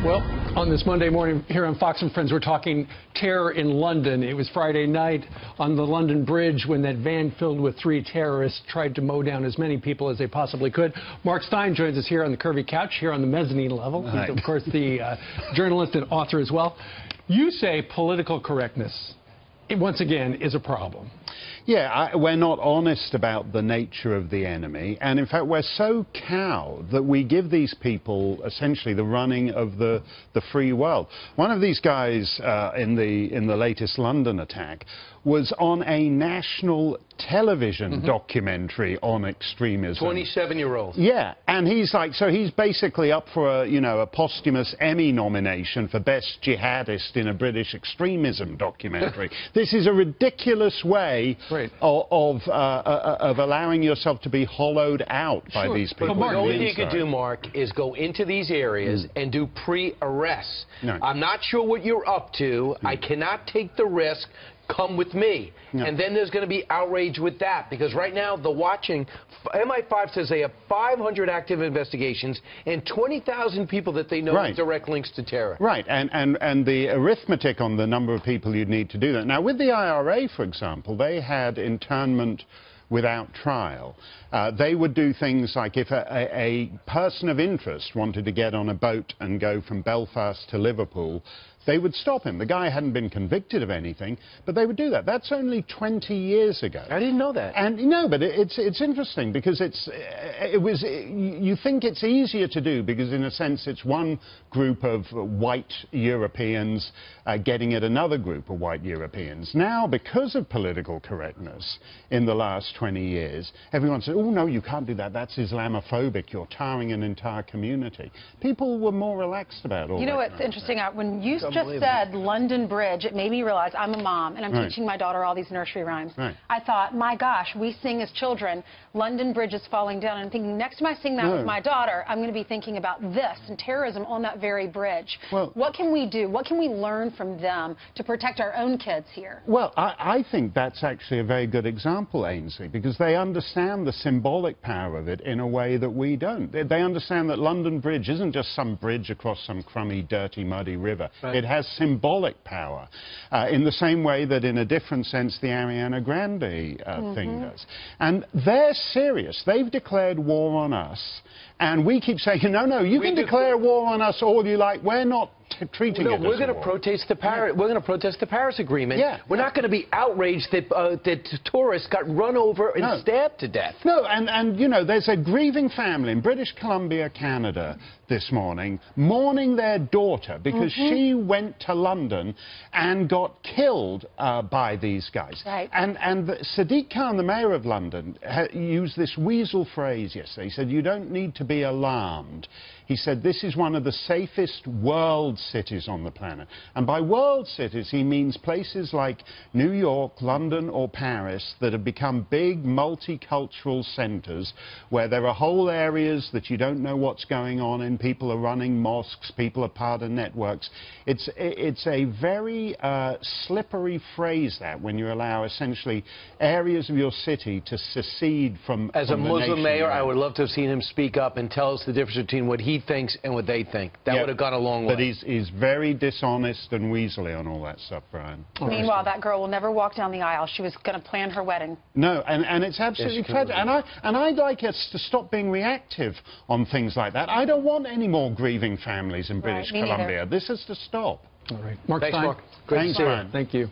Well, on this Monday morning here on Fox & Friends, we're talking terror in London. It was Friday night on the London Bridge when that van filled with 3 terrorists tried to mow down as many people as they possibly could. Mark Steyn joins us here on the curvy couch, here on the mezzanine level. He's, of course, the journalist and author as well. You say political correctness, once again, is a problem. Yeah, we're not honest about the nature of the enemy, and in fact we're so cowed that we give these people essentially the running of the free world. One of these guys in the latest London attack was on a national television documentary on extremism. 27-year-old. Yeah, and he's like, so he's basically up for a posthumous Emmy nomination for Best Jihadist in a British extremism documentary. This is a ridiculous way of allowing yourself to be hollowed out by these people. But the only thing you could do, Mark, is go into these areas and do pre-arrests. No. I'm not sure what you're up to. I cannot take the risk. Come with me. No. And then there's going to be outrage with that, because right now the watching, MI5 says they have 500 active investigations and 20,000 people that they know with direct links to terror. Right, and the arithmetic on the number of people you'd need to do that. Now, with the IRA, for example, they had internment without trial. They would do things like if a person of interest wanted to get on a boat and go from Belfast to Liverpool, they would stop him. The guy hadn't been convicted of anything, but they would do that. That's only 20 years ago. I didn't know that. And no, but it's interesting because you think it's easier to do because in a sense it's one group of white Europeans getting at another group of white Europeans. Now, because of political correctness in the last 20 years, everyone says, oh no, you can't do that. That's Islamophobic. You're tarring an entire community. People were more relaxed about all that. You know what's interesting? When you just said London Bridge, it made me realize I'm a mom and I'm teaching my daughter all these nursery rhymes. I thought, my gosh, we sing as children, London Bridge is falling down. And I'm thinking, next time I sing that with my daughter, I'm going to be thinking about this and terrorism on that very bridge. Well, what can we do? What can we learn from them to protect our own kids here? Well, I think that's actually a very good example, Ainsley, because they understand the symbolic power of it in a way that we don't. They understand that London Bridge isn't just some bridge across some crummy, dirty, muddy river. It has symbolic power, in the same way that in a different sense the Ariana Grande thing does. And they're serious. They've declared war on us, and we keep saying, no, you can declare war on us all you like. We're not treating it as we're going to protest the Paris. We're going to protest the Paris Agreement. We're not going to be outraged that tourists got run over and stabbed to death. No, and you know, there's a grieving family in British Columbia, Canada, this morning, mourning their daughter because she went to London and got killed by these guys. And Sadiq Khan, the mayor of London, used this weasel phrase yesterday. He said, "You don't need to be alarmed." He said, "This is one of the safest world cities on the planet." And by world cities, he means places like New York, London, or Paris that have become big multicultural centers where there are whole areas that you don't know what's going on in. People are running mosques, people are part of networks. It's a very slippery phrase, that, when you allow essentially areas of your city to secede from As a Muslim mayor, I would love to have seen him speak up and tell us the difference between what he thinks and what they think. That would have gone a long way. But he's very dishonest and weaselly on all that stuff, Brian. Meanwhile, that girl will never walk down the aisle. She was going to plan her wedding. No, and it's absolutely tragic. And I'd like us to stop being reactive on things like that. I don't want any more grieving families in British Columbia. This has to stop. All right. Mark Thanks, Steyn. Mark. Great to see you. Thank you.